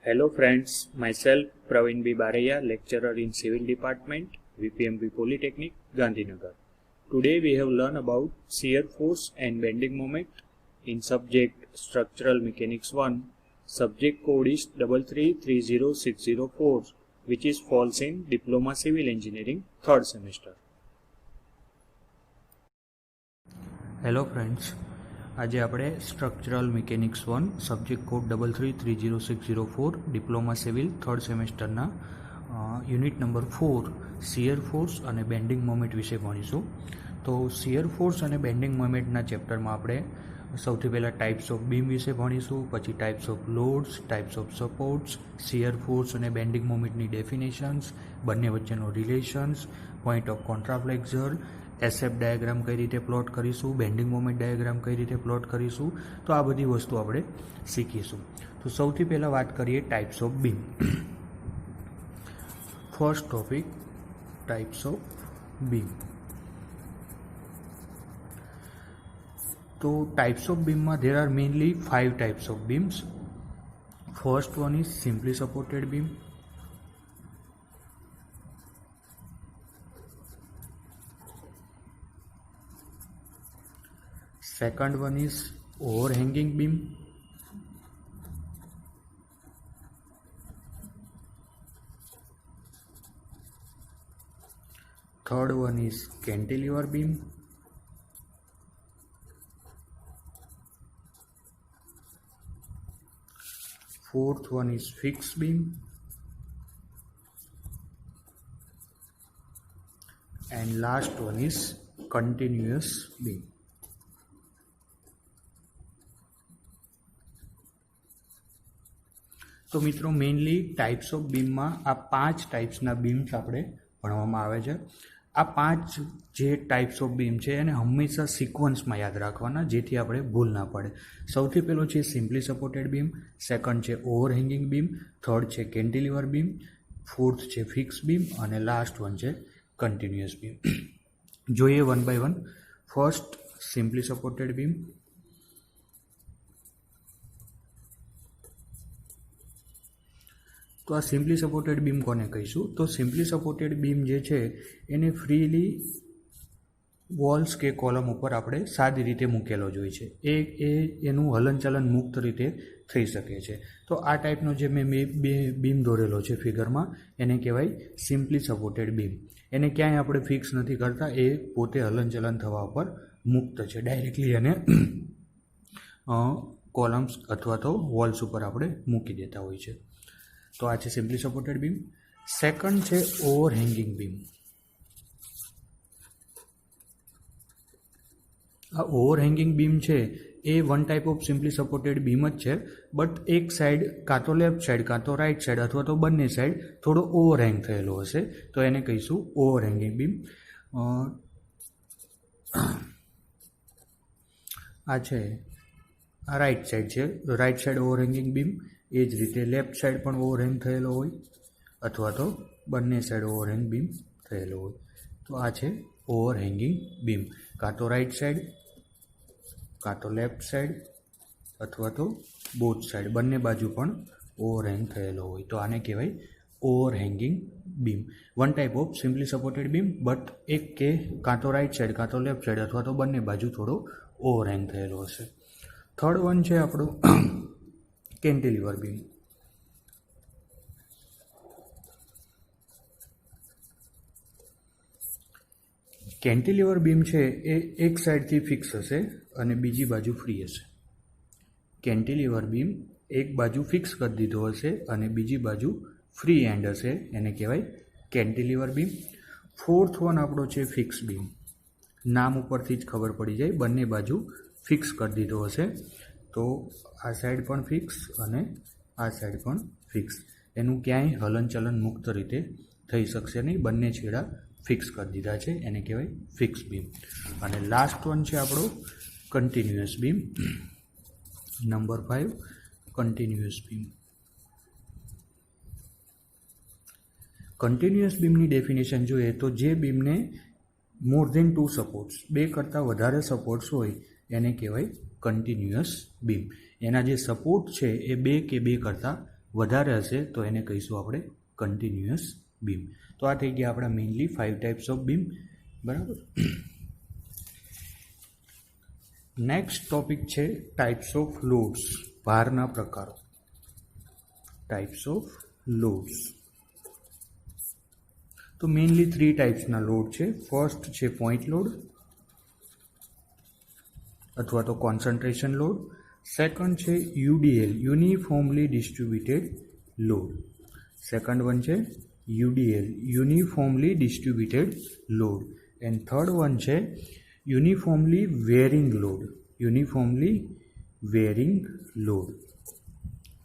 Hello friends, myself Praveen B. Baraya, lecturer in Civil Department, VPMB Polytechnic, Gandhinagar. Today we have learned about shear force and bending moment in subject Structural Mechanics 1. Subject code is 3330604, which is falls in Diploma Civil Engineering 3rd semester. Hello friends, આજે આપણે structural mechanics 1 subject code 3330604 diploma civil 3rd સેમેસ્ટરના unit number 4 shear force અને bending moment વિશે ભણીશું. તો shear force અને bending મોમેન્ટના ચેપ્ટરમાં આપણે સૌથી પહેલાં ટાઈપ્સ ઓફ બીમ વિશે ભણીશું, પછી types of loads, types of supports, shear force અને બેન્ડિંગ મોમેન્ટની ડેફિનેશન્સ, બંને વચ્ચેનો relations, point of contraflexure, SF diagram કઈ રીતે પ્લોટ કરીશું, બેન્ડિંગ મોમેન્ટ ડાયાગ્રામ કઈ રીતે પ્લોટ કરીશું. તો આ બધી વસ્તુ આપણે શીખીશું. તો સૌથી પહેલાં વાત કરીએ types of beam. First topic, types of beam. તો ટાઈપ્સ ઓફ બીમમાં there are mainly 5 types of beams. First one is simply supported beam. Second one is overhanging beam. Third one is cantilever beam. Fourth one is fixed beam. And last one is continuous beam. તો મિત્રો mainly types of બીમમાં આ 5 ટાઈપ્સના BIMS આપણે ભણવામાં આવે છે. આ 5 જે types of beam છે એને હંમેશા સિક્વન્સમાં યાદ રાખવાના, જેથી આપણે ભૂલ ના પડે. સૌથી પહેલો છે સિમ્પલી સપોર્ટેડ બીમ, સેકન્ડ છે ઓવરહેંગિંગ બીમ, થર્ડ છે કેન્ટિલીવર બીમ, ફોર્થ છે ફિક્સ બીમ અને લાસ્ટ વન છે કન્ટિન્યુઅસ બીમ. જોઈએ one by one. First simply supported beam. તો આ સિમ્પલી સપોર્ટેડ બીમ કોને કહીશું? તો સિમ્પલી સપોર્ટેડ બીમ જે છે એને ફ્રીલી વોલ્સ કે કોલમ ઉપર આપણે સાદી રીતે મૂકેલો જ હોય છે. એનું હલનચલન મુક્ત રીતે થઈ શકે છે. તો આ ટાઈપનો જે મેં બે બીમ દોરેલો છે ફિગરમાં, એને કહેવાય સિમ્પલી સપોર્ટેડ બીમ. એને ક્યાંય આપણે ફિક્સ નથી કરતા, એ પોતે હલનચલન થવા ઉપર મુક્ત છે. ડાયરેક્ટલી એને કોલમ્સ અથવા તો વોલ્સ ઉપર આપણે મૂકી દેતા હોય છે. તો આ છે સિમ્પલી સપોર્ટેડ બીમ. સેકન્ડ છે ઓવરહેંગિંગ બીમ. આ ઓવરહેંગિંગ બીમ છે એ one type of simply supported beam જ છે, બટ એક સાઈડ કાં તો લેફ્ટ સાઈડ કાં તો રાઈટ સાઈડ અથવા તો બંને સાઈડ થોડો ઓવરહેંગ થયેલો હશે, તો એને કહીશું ઓવરહેંગિંગ બીમ. આ છે આ રાઈટ સાઈડ છે, રાઈટ સાઈડ ઓવરહેંગિંગ બીમ. એ જ રીતે લેફ્ટ સાઈડ પણ ઓવરહેંગ થયેલો હોય અથવા તો બંને સાઈડ ઓવરહેંગ બીમ થયેલો હોય. તો આ છે ઓવરહેંગિંગ બીમ. કાં તો રાઈટ સાઈડ કાં તો લેફ્ટ સાઈડ અથવા તો બોથ સાઈડ બંને બાજુ પણ ઓવરહેંગ થયેલો હોય, તો આને કહેવાય overhanging beam. One type of simply supported beam, but એક કે કાં તો રાઈટ સાઈડ કાં તો લેફ્ટ સાઈડ અથવા તો બંને બાજુ થોડો ઓવરહેંગ થયેલો હશે. થર્ડ વન છે આપણું કેન્ટિલીવર બીમ. કેન્ટિલીવર બીમ છે એ એક સાઈડથી ફિક્સ હશે અને બીજી બાજુ ફ્રી હશે. કેન્ટિલીવર બીમ એક બાજુ ફિક્સ કરી દીધો હશે અને બીજી બાજુ ફ્રી એન્ડ હશે, એને કહેવાય કેન્ટિલીવર બીમ. ફોર્થ વન આપણો છે ફિક્સ બીમ. નામ ઉપરથી જ ખબર પડી જાય, બંને બાજુ ફિક્સ કરી દીધો હશે. તો આ સાઈડ પણ ફિક્સ અને આ સાઈડ પણ ફિક્સ. એનું ક્યાંય હલનચલન મુક્ત રીતે થઈ શકશે નહીં, બંને છેડા ફિક્સ કરી દીધા છે, એને કહેવાય ફિક્સ બીમ. અને લાસ્ટ વન છે આપણો continuous beam. Number 5 continuous beam. Continuous બીમની ડેફિનેશન જોઈએ તો જે બીમને મોર ધેન 2 સપોર્ટ્સ, 2 કરતાં વધારે સપોર્ટ્સ હોય એને કહેવાય કન્ટિન્યુઅસ બીમ. એના જે સપોર્ટ છે એ 2 કે 2 કરતાં વધારે હશે તો એને કહીશું આપણે કન્ટિન્યુઅસ બીમ. તો આ થઈ ગયા આપણા મેઇનલી 5 ટાઈપ્સ ઓફ બીમ. બરાબર. નેક્સ્ટ ટોપિક છે ટાઈપ્સ ઓફ લોડ્સ, ભારના પ્રકારો. Types of loads. તો મેઇનલી 3 ટાઈપ્સના લોડ છે. ફર્સ્ટ છે પોઈન્ટ લોડ અથવા તો કોન્સન્ટ્રેશન લોડ. સેકન્ડ છે UDL, uniformly distributed load. Second one છે UDL, uniformly distributed load. And third one છે uniformly varying load, uniformly varying load.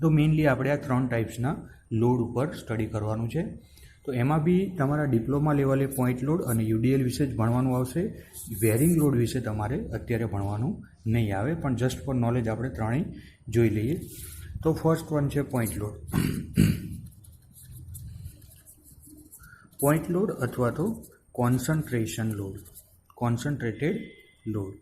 તો મેઇનલી આપણે આ 3 ટાઈપ્સના લોડ ઉપર સ્ટડી કરવાનું છે. તો એમાં બી તમારા ડિપ્લોમા લેવલે પોઈન્ટ લોડ અને યુડીએલ વિશે જ ભણવાનું આવશે. વેરિંગ લોડ વિશે તમારે અત્યારે ભણવાનું નહીં આવે, પણ જસ્ટ ફોર નોલેજ આપણે ત્રણેય જોઈ લઈએ. તો ફર્સ્ટ વન છે પોઈન્ટ લોડ. પોઈન્ટ લોડ અથવા તો કોન્સન્ટ્રેશન લોડ, કોન્સન્ટ્રેટેડ લોડ.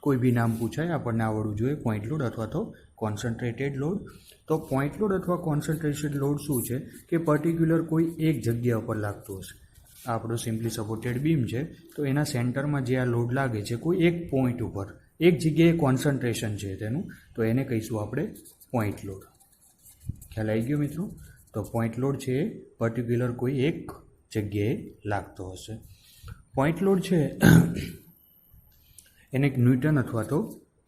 કોઈ બી નામ પૂછાય આપણને આવડવું જોઈએ, પોઈન્ટ લોડ અથવા તો કોન્સન્ટ્રેટેડ લોડ. તો પોઈન્ટ લોડ અથવા કોન્સન્ટ્રેટેડ લોડ શું છે કે પર્ટિક્યુલર કોઈ એક જગ્યા ઉપર લાગતું હશે. આ આપણો સિમ્પલી સપોર્ટેડ બીમ છે, તો એના સેન્ટરમાં જે આ લોડ લાગે છે કોઈ એક પોઈન્ટ ઉપર, એક જગ્યાએ કોન્સન્ટ્રેશન છે તેનું, તો એને કહીશું આપણે પોઈન્ટ લોડ. ખ્યાલ આવી ગયો મિત્રો? તો પોઈન્ટ લોડ છે એ પર્ટિક્યુલર કોઈ એક જગ્યાએ લાગતો હશે. પોઈન્ટ લોડ છે એને ન્યૂટન અથવા તો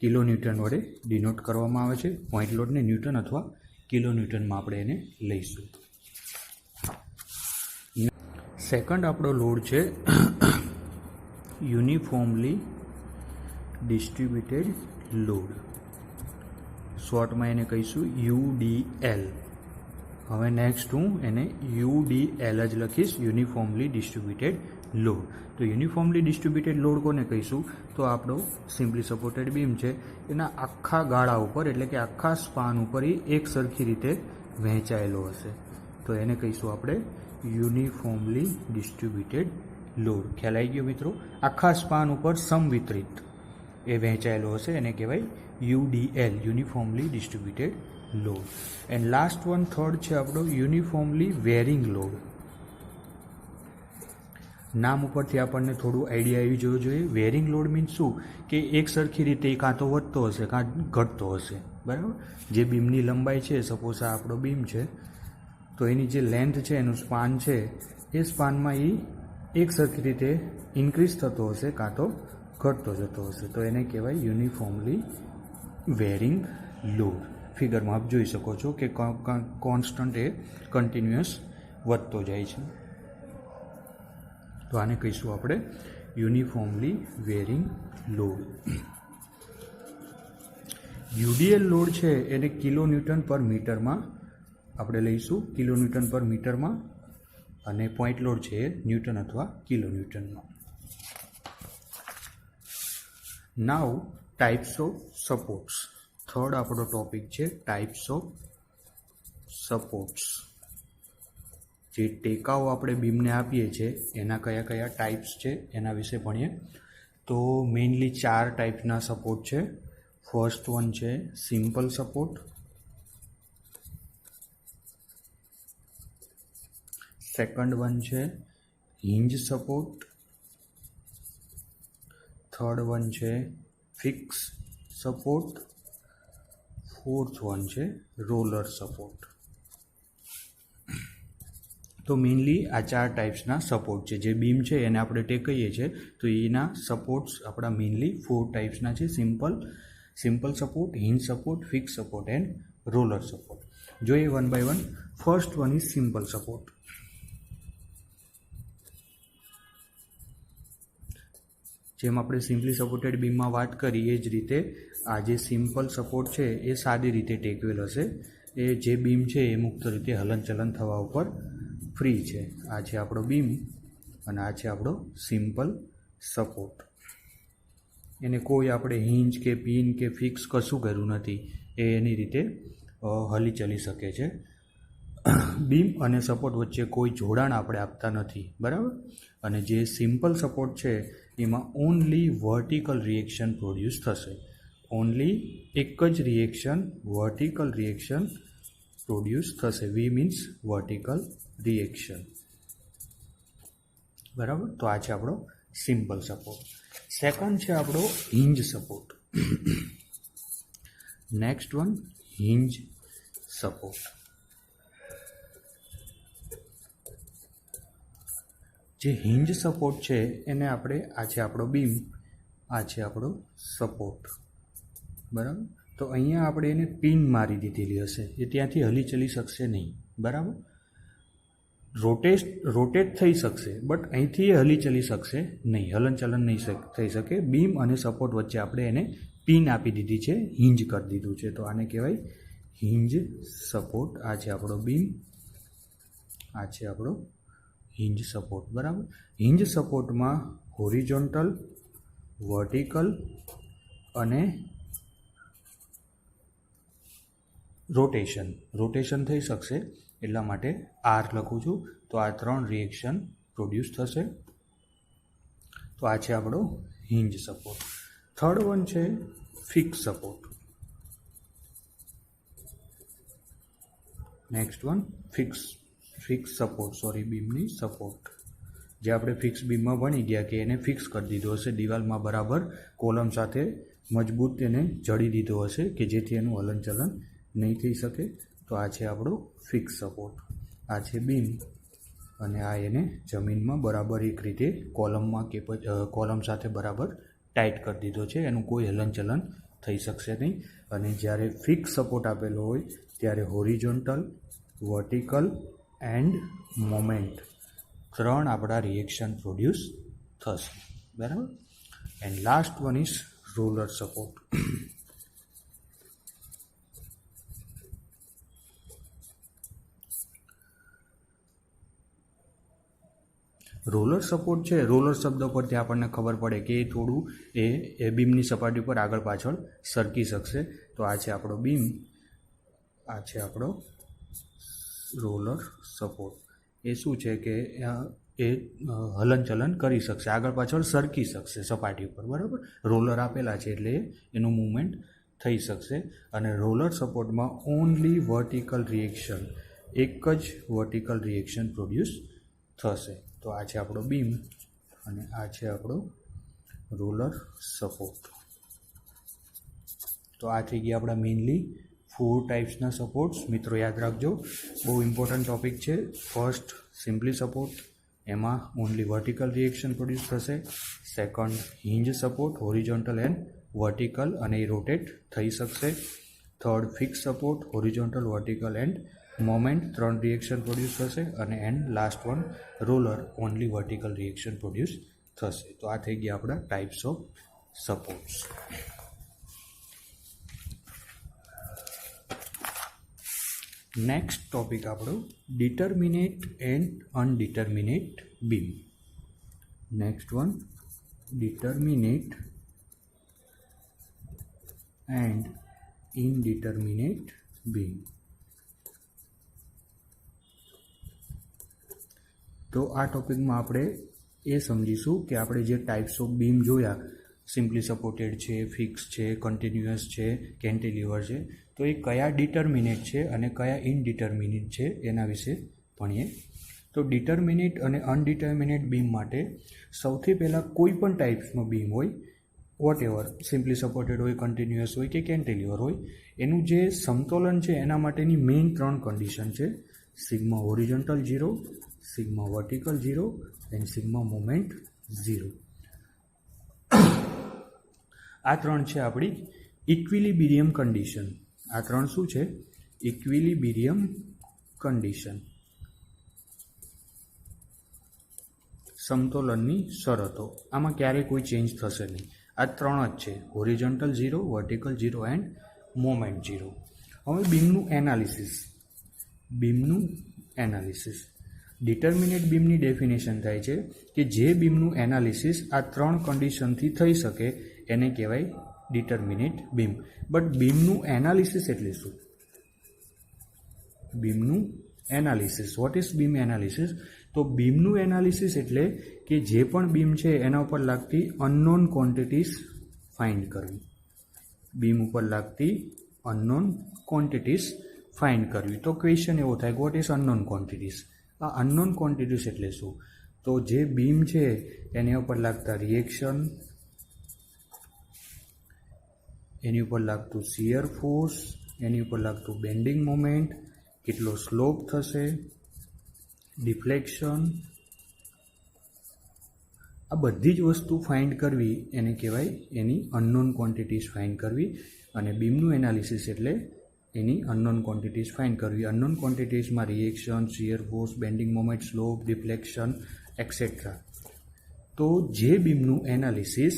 કિલો ન્યૂટન વડે ડિનોટ કરવામાં આવે છે. પોઈન્ટ લોડને ન્યૂટન અથવા કિલો ન્યૂટનમાં આપણે એને લઈશું. સેકન્ડ આપણો લોડ છે યુનિફોર્મલી ડિસ્ટ્રીબ્યુટેડ લોડ. શોર્ટમાં એને કહીશું યુડીએલ. હવે નેક્સ્ટ હું એને યુડીએલ જ લખીશ, યુનિફોર્મલી ડિસ્ટ્રીબ્યુટેડ લોડ. તો યુનિફોર્મલી ડિસ્ટ્રીબ્યુટેડ લોડ કોને કહીશું? તો આપણો સિમ્પલી સપોર્ટેડ બીમ છે એના આખા ગાળા ઉપર એટલે કે આખા સ્પાન ઉપર એ એક સરખી રીતે વહેંચાયેલો હશે, તો એને કહીશું આપણે યુનિફોર્મલી ડિસ્ટ્રીબ્યુટેડ લોડ. ખ્યાલ આવી ગયો મિત્રો? આખા સ્પાન ઉપર સમવિતરિત એ વહેંચાયેલો હશે, એને કહેવાય UDL, uniformly distributed load. And last one third છે આપણો યુનિફોર્મલી વેરિંગ લોડ. નામ ઉપરથી આપણને થોડું આઈડિયા આવી જવું જોઈએ. વેરિંગ લોડ મીન્સ શું કે એક સરખી રીતે કાં તો વધતો હશે કાં ઘટતો હશે. બરાબર. જે બીમની લંબાઈ છે, સપોઝ આ આપણો બીમ છે, તો એની જે લેન્થ છે, એનું સ્પાન છે, એ સ્પાનમાં એ એક સરખી રીતે ઇન્ક્રીઝ થતો હશે કાં તો ઘટતો જતો હશે, તો એને કહેવાય યુનિફોર્મલી વેરિંગ લોડ. ફિગરમાં આપ જોઈ શકો છો કે કોન્સ્ટન્ટ એ કન્ટિન્યુઅસ વધતો જાય છે. તો આને કહીશું આપણે યુનિફોર્મલી વેરિંગ લોડ. યુડીએલ લોડ છે એને કિલો ન્યૂટન પર મીટરમાં આપણે લઈશું, કિલો ન્યૂટન પર મીટરમાં, અને પોઈન્ટ લોડ છે એ ન્યૂટન અથવા કિલો ન્યૂટનમાં. Now types of supports. Third આપણો ટોપિક છે ટાઈપ્સ ઓફ સપોર્ટ્સ. જે ટેકાઓ આપણે બીમને આપીએ છીએ એના કયા કયા ટાઈપ્સ છે એના વિશે ભણીએ. તો મેઇનલી 4 ટાઈપના સપોર્ટ છે. ફર્સ્ટ વન છે સિમ્પલ સપોર્ટ. સેકન્ડ વન છે હિન્જ સપોર્ટ. થર્ડ વન છે ફિક્સ સપોર્ટ. ફોર્થ વન છે રોલર સપોર્ટ. તો મેઇનલી આ 4 ટાઈપ્સના સપોર્ટ છે. જે બીમ છે એને આપણે ટેકવીએ છીએ, તો એના સપોર્ટ્સ આપણા મેઇનલી 4 ટાઈપ્સના છે. Simple support, hinge support, fix support and roller support. જોઈએ one by one. First one is simple support. જેમ આપણે સિમ્પલી સપોર્ટેડ બીમમાં વાત કરી એ જ રીતે આ જે સિમ્પલ સપોર્ટ છે એ સાદી રીતે ટેકવેલ હશે. એ જે બીમ છે એ મુક્ત રીતે હલનચલન થવા ઉપર ફ્રી છે. આ છે આપણો બીમ અને આ છે આપણો સિમ્પલ સપોર્ટ. એને કોઈ આપણે હિંજ કે પિન કે ફિક્સ કશું કર્યું નથી, એ એની રીતે હલી ચલી શકે છે. બીમ અને સપોર્ટ વચ્ચે કોઈ જોડાણ આપણે આપતા નથી, બરાબર. અને જે સિમ્પલ સપોર્ટ છે એમાં ઓનલી વર્ટિકલ રિએક્શન પ્રોડ્યુસ થશે. ઓનલી એક જ રિએક્શન, વર્ટિકલ રિએક્શન પ્રોડ્યુસ થશે. વી મીન્સ વર્ટિકલ રિએક્શન, બરાબર. તો આ છે આપણો સિમ્પલ સપોર્ટ. સેકન્ડ છે આપણો hinge support. Next one hinge support. જે હિંજ સપોર્ટ છે એને આપણે, આ છે આપણો બીમ, આ છે આપણો સપોર્ટ, બરાબર. તો અહીંયા આપણે એને પિન મારી દીધેલી હશે, એ ત્યાંથી હલી ચલી શકશે નહીં, બરાબર. રોટેટ થઈ શકશે બટ અહીંથી એ હલી ચલી શકશે નહીં, હલનચલન નહીં થઈ શકે. બીમ અને સપોર્ટ વચ્ચે આપણે એને પિન આપી દીધી છે, હિંજ કરી દીધું છે. તો આને કહેવાય હિંજ સપોર્ટ. આ છે આપણો બીમ, આ છે આપણો હિંજ સપોર્ટ, બરાબર. હિંજ સપોર્ટમાં હોરિઝોન્ટલ, વર્ટિકલ અને રોટેશન થઈ શકશે, એટલા માટે આર લખું છું. તો આ 3 રિએક્શન પ્રોડ્યુસ થશે. તો આ છે આપણો હિંજ સપોર્ટ. થર્ડ વન છે fix support. Next one fix support, બીમની સપોર્ટ. જે આપણે ફિક્સ બીમમાં ભણી ગયા કે એને ફિક્સ કરી દીધો હશે દિવાલમાં, બરાબર કોલમ સાથે મજબૂત એને જડી દીધો હશે કે જેથી એનું હલનચલન નહીં થઈ શકે. તો આ છે આપણો ફિક્સ સપોર્ટ. આ છે બીમ અને આ એને જમીનમાં બરાબર એક રીતે કોલમમાં કે કોલમ સાથે બરાબર ટાઈટ કરી દીધો છે, એનું કોઈ હલનચલન થઈ શકશે નહીં. અને જ્યારે ફિક્સ સપોર્ટ આપેલો હોય ત્યારે હોરિઝોન્ટલ, વર્ટિકલ એન્ડ મોમેન્ટ 3 આપણા રિએક્શન પ્રોડ્યુસ થશે, બરાબર. And last one is roller support. Roller support છે, રોલર શબ્દ પરથી આપણને ખબર પડે કે એ થોડું એ બીમની સપાટી પર આગળ પાછળ સરકી શકશે. તો આ છે આપણો બીમ, આ છે આપણો રોલર સપોર્ટ. એ શું છે કે એ હલનચલન કરી શકશે, આગળ પાછળ સરકી શકશે સપાટી પર, બરાબર. રોલર આપેલા છે એટલે એનું મૂવમેન્ટ થઈ શકશે. અને રોલર સપોર્ટમાં ઓનલી વર્ટિકલ રિએક્શન, એક જ વર્ટિકલ રિએક્શન પ્રોડ્યુસ થશે. તો આ છે આપણો બીમ અને આ છે આપણો રોલર સપોર્ટ. તો આ થઈ ગયા આપણા મેઇનલી 4 ટાઈપ્સના સપોર્ટ્સ. મિત્રો યાદ રાખજો, બહુ ઇમ્પોર્ટન્ટ ટોપિક છે. ફર્સ્ટ સિમ્પલી સપોર્ટ, એમાં ઓનલી વર્ટિકલ રિએક્શન પ્રોડ્યુસ થશે. Second hinge support, horizontal and vertical અને એ રોટેટ થઈ શકશે. Third fix support, horizontal, vertical and moment 3 reaction produce થશે. અને and last one roller, only vertical reaction produce થશે. તો આ થઈ ગયા આપણા types of supports. Next topic આપણો determinate and indeterminate beam. Next one determinate and indeterminate beam. તો આ ટોપિકમાં આપણે એ સમજીશું કે આપણે જે ટાઈપ્સ ઓફ બીમ જોયા, સિમ્પલી સપોર્ટેડ છે, ફિક્સ છે, કન્ટિન્યુઅસ છે, કેન્ટિલીવર છે, તો એ કયા ડિટર્મિનેટ છે અને કયા ઇનડિટર્મિનેટ છે એના વિશે ભણીએ. તો ડિટર્મિનેટ અને અનડિટર્મિનેટ બીમ માટે સૌથી પહેલાં કોઈ પણ ટાઈપ્સનો બીમ હોય, વોટ એવર, સિમ્પલી સપોર્ટેડ હોય, કન્ટિન્યુઅસ હોય કે કેન્ટિલીવર હોય, એનું જે સમતોલન છે એના માટેની મેઇન 3 કન્ડિશન છે. Sigma horizontal 0, sigma vertical 0 and sigma moment 0. આ 3 છે આપણી ઇક્વિલિબ્રિયમ કન્ડિશન. આ 3 શું છે? ઇક્વિલિબ્રિયમ કન્ડિશન, સમતોલનની શરતો. આમાં ક્યારેય કોઈ ચેન્જ થશે નહીં. આ 3 જ છે, હોરિઝોન્ટલ 0, વર્ટિકલ 0 એન્ડ મોમેન્ટ 0. હવે બીમનું એનાલિસિસ. ડિટર્મિનેટ બીમની ડેફિનેશન થાય છે કે જે બીમનું એનાલિસિસ આ 3 કન્ડિશનથી થઈ શકે એને કહેવાય ડિટર્મિનેટ બીમ. બટ બીમનું એનાલિસિસ એટલે શું? બીમનું analysis. What is beam analysis? તો બીમનું એનાલિસિસ એટલે કે જે પણ બીમ છે એના ઉપર લાગતી અનનોન ક્વોન્ટિટીઝ ફાઇન્ડ કરવી. બીમ ઉપર લાગતી અનનોન ક્વોન્ટિટીઝ ફાઇન્ડ કરવી. તો ક્વેશ્ચન એવો થાય કે વોટ ઇઝ અનનોન ક્વોન્ટિટીઝ? આ અનનોન ક્વોન્ટિટીઝ એટલે શું? તો જે બીમ છે એની ઉપર લાગતા રિએક્શન, એની ઉપર લાગતું શિયર ફોર્સ, એની ઉપર લાગતું બેન્ડિંગ મોમેન્ટ, કેટલો સ્લોપ થશે, ડિફ્લેક્શન, આ બધી જ વસ્તુ ફાઇન્ડ કરવી એને કહેવાય એની અનનોન ક્વોન્ટિટીઝ ફાઇન્ડ કરવી. અને બીમનું એનાલિસિસ એટલે એની અનનોન ક્વોન્ટિટીઝ ફાઇન્ડ કરવી. અનનોન ક્વોન્ટિટીઝમાં reaction, shear force, bending moment, slope, deflection etcetera. તો જે બીમનું એનાલિસિસ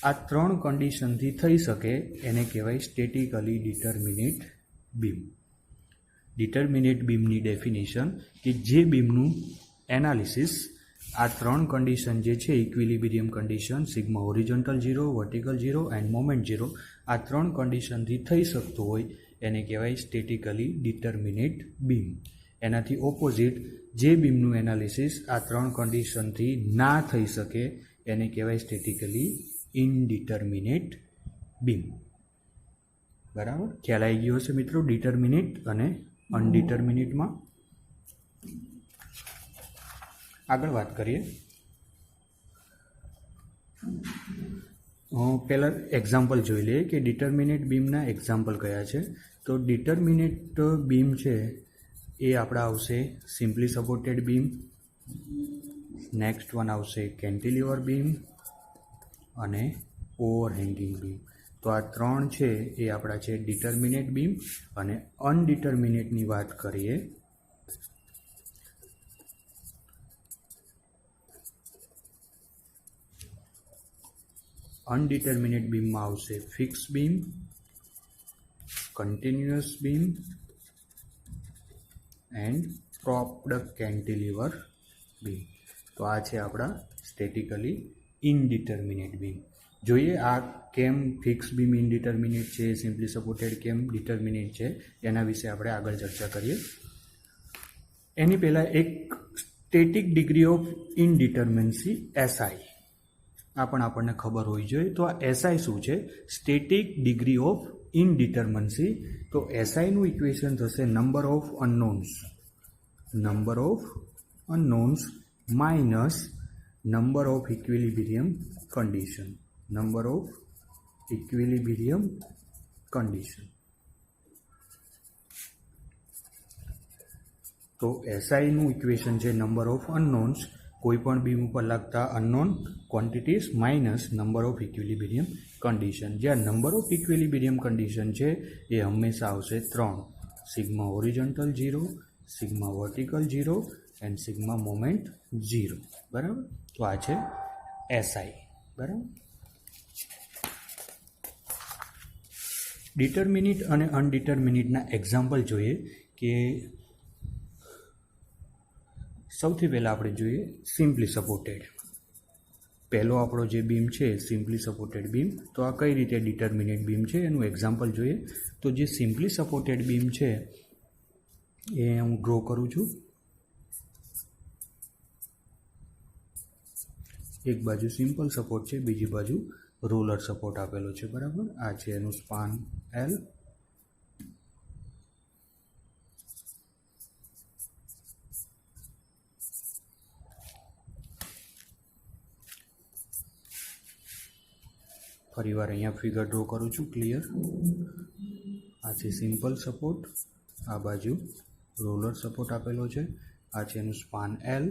આ 3 કન્ડિશનથી થઈ શકે એને કહેવાય સ્ટેટિકલી ડિટર્મિનેટ બીમ. ડિટર્મિનેટ બીમની ડેફિનેશન કે જે બીમનું એનાલિસિસ આ 3 કન્ડિશન જે છે equilibrium condition, sigma horizontal 0, vertical 0 end moment 0, આ 3 કન્ડિશનથી થઈ શકતું હોય એને કહેવાય સ્ટેટિકલી ડિટર્મિનેટ બીમ. એનાથી ઓપોઝિટ જે બીમનું એનાલિસિસ આ 3 કન્ડિશનથી ના થઈ શકે એને કહેવાય સ્ટેટિકલી ઇનડિટર્મિનેટ બીમ. બરાબર, ખ્યાલ આવી ગયો હશે મિત્રો ડિટર્મિનેટ અને અનડિટર્મિનેટમાં. આગળ વાત કરીએ. પહેલાં એક્ઝામ્પલ જોઈ લઈએ કે ડિટર્મિનેટ બીમના એક્ઝામ્પલ કયા છે. તો ડિટર્મિનેટ બીમ છે એ આપણા આવશે simply supported beam, next one આવશે કેન્ટિલીવર બીમ અને ઓવરહેંગિંગ બીમ. તો આ 3 છે એ આપણા છે ડિટર્મિનેટ બીમ. અને અનડિટર્મિનેટની વાત કરીએ અનડિટર્મિનેટ બીમમાં આવશે fix beam, continuous beam and propped cantilever beam. તો આ છે આપણા સ્ટેટિકલી ઇનડિટર્મિનેટ બીમ. જોઈએ આ કેમ ફિક્સ બીમ ઇનડિટર્મિનેટ છે, સિમ્પલી સપોર્ટેડ કેમ ડિટર્મિનેટ છે, એના વિશે આપણે આગળ ચર્ચા કરીએ. એની પહેલાં એક સ્ટેટિક ડિગ્રી ઓફ ઇનડિટર્મિનસી એસઆઈ આ પણ આપણને ખબર હોવી જોઈએ. તો આ એસઆઈ શું છે? Static degree of indeterminacy. તો એસઆઈનું ઇક્વેશન થશે number of unknowns minus number of equilibrium condition. તો એસઆઈનું ઇક્વેશન છે નંબર ઓફ અનનોન્સ, કોઈ પણ બીમ ઉપર લાગતા unknown quantities minus number of equilibrium condition. જ્યાં નંબર ઓફ ઇક્વિલિબ્રિયમ કન્ડિશન છે એ હંમેશા આવશે 3, sigma horizontal 0, sigma vertical 0 and sigma moment 0. બરાબર, તો આ છે એસઆઈ. બરાબર, ડિટર્મિનેટ અને અનડિટર્મિનેટના એક્ઝામ્પલ જોઈએ કે સૌથી પહેલાં આપણે જોઈએ સિમ્પલી સપોર્ટેડ. પહેલો આપણો જે બીમ છે સિમ્પલી સપોર્ટેડ બીમ. તો આ કઈ રીતે ડિટર્મિનેટ બીમ છે એનું એક્ઝામ્પલ જોઈએ. તો જે સિમ્પલી સપોર્ટેડ બીમ છે એ હું ડ્રો કરું છું. એક બાજુ સિમ્પલ સપોર્ટ છે, બીજી બાજુ રોલર સપોર્ટ આપેલો છે. બરાબર, આ છે એનું સ્પાન એલ. ફરીવાર અહીંયા ફિગર ડ્રો કરું છું ક્લિયર. આ છે સિમ્પલ સપોર્ટ, આ બાજુ રોલર સપોર્ટ આપેલો છે, આ છે એનું સ્પાન એલ.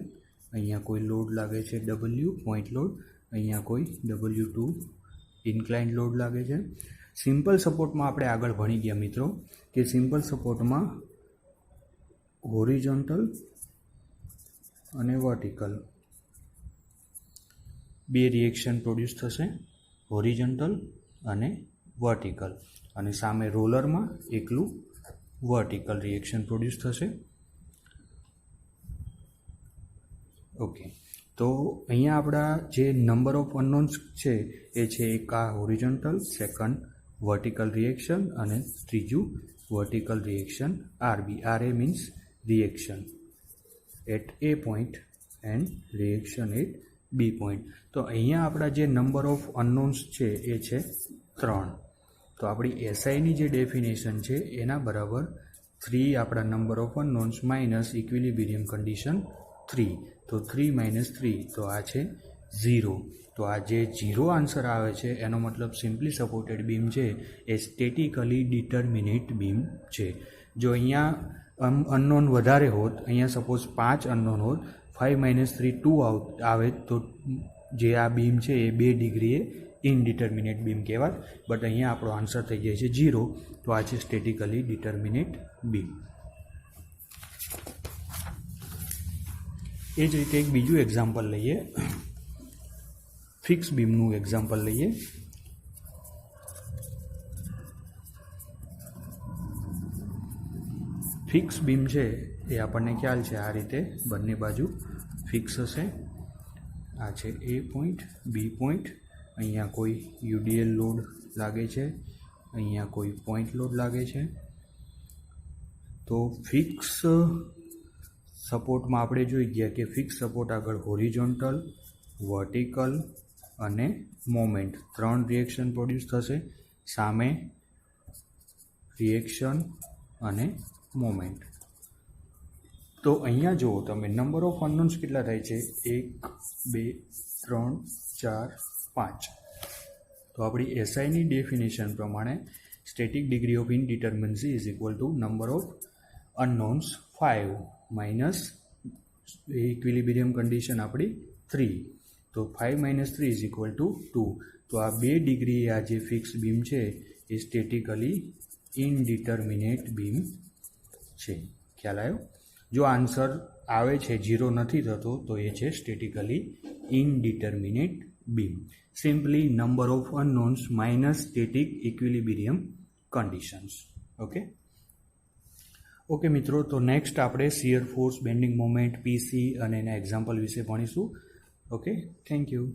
અહીંયા કોઈ લોડ લાગે છે W પોઈન્ટ લોડ, અહીંયા કોઈ W2 ઇન્ક્લાઇન્ડ લોડ લાગે છે. સિમ્પલ સપોર્ટમાં આપણે આગળ ભણી ગયા મિત્રો કે સિમ્પલ સપોર્ટમાં હોરિઝોન્ટલ અને વર્ટિકલ બે રિએક્શન પ્રોડ્યુસ થશે, હોરિઝોન્ટલ અને વર્ટિકલ. અને સામે રોલરમાં એકલું વર્ટિકલ રિએક્શન પ્રોડ્યુસ થશે. ઓકે, તો અહીંયા આપણા જે નંબર ઓફ અનનોન્સ છે એ છે એક આ હોરિઝોન્ટલ, સેકન્ડ વર્ટિકલ રિએક્શન અને ત્રીજું vertical reaction RB. RA means reaction at A point and reaction at B point. તો અહીંયા આપણા જે નંબર ઓફ અનનોન્સ છે એ છે 3. તો આપણી એસઆઈની જે ડેફિનેશન છે એના બરાબર 3 આપણા number of unknowns minus equilibrium condition 3. તો 3 માઇનસ 3 તો આ છે 0. તો આ જે 0 આન્સર આવે છે એનો મતલબ સિમ્પલી સપોર્ટેડ બીમ છે એ સ્ટેટિકલી ડિટર્મિનેટ બીમ છે. જો અહીંયા અનનોન વધારે હોત, અહીંયા સપોઝ 5 અનનોન હોત, 5 માઇનસ 3 2 આવે તો જે આ બીમ છે એ 2 ડિગ્રીએ ઇનડિટર્મિનેટ બીમ કહેવાત. બટ અહીંયા આપણો આન્સર થઈ જાય છે 0. તો આ છે સ્ટેટિકલી ડિટર્મિનેટ બીમ. એ જ રીતે એક બીજું એક્ઝામ્પલ લઈએ, ફિક્સ બીમનું એક્ઝામ્પલ લઈએ. ફિક્સ બીમ છે એ આપણને ખ્યાલ છે આ રીતે બંને બાજુ ફિક્સ હશે. આ છે એ પોઈન્ટ, બી પોઈન્ટ, અહીંયા કોઈ યુડીએલ લોડ લાગે છે, અહીંયા કોઈ પોઈન્ટ લોડ લાગે છે. તો ફિક્સ સપોર્ટમાં આપણે જોઈ ગયા કે ફિક્સ સપોર્ટ આગળ હોરિઝોન્ટલ, વર્ટિકલ અને મોમેન્ટ 3 રિએક્શન પ્રોડ્યુસ થશે. સામે રિએક્શન અને મોમેન્ટ. તો અહીંયા જુઓ તમે નંબર ઓફ અનનોન્સ કેટલા થાય છે, 1 2 3 4 5. તો આપણી એસઆઈની ડેફિનેશન પ્રમાણે static degree of indeterminacy is equal to number of unknowns 5 minus equilibrium condition આપણી 3. તો 5 માઇનસ 3 ઇઝ ઇક્વલ ટુ 2. તો આ 2 ડિગ્રી આ જે ફિક્સ બીમ છે એ સ્ટેટિકલી ઇનડિટર્મિનેટ બીમ છે. ખ્યાલ આવ્યો? જો આન્સર આવે છે 0 નથી થતો તો એ છે statically indeterminate beam. Simply number of unknowns minus static equilibrium conditions. Okay મિત્રો, તો નેક્સ્ટ આપણે shear force, bending moment, PC અને એના એક્ઝામ્પલ વિશે ભણીશું. Okay, thank you.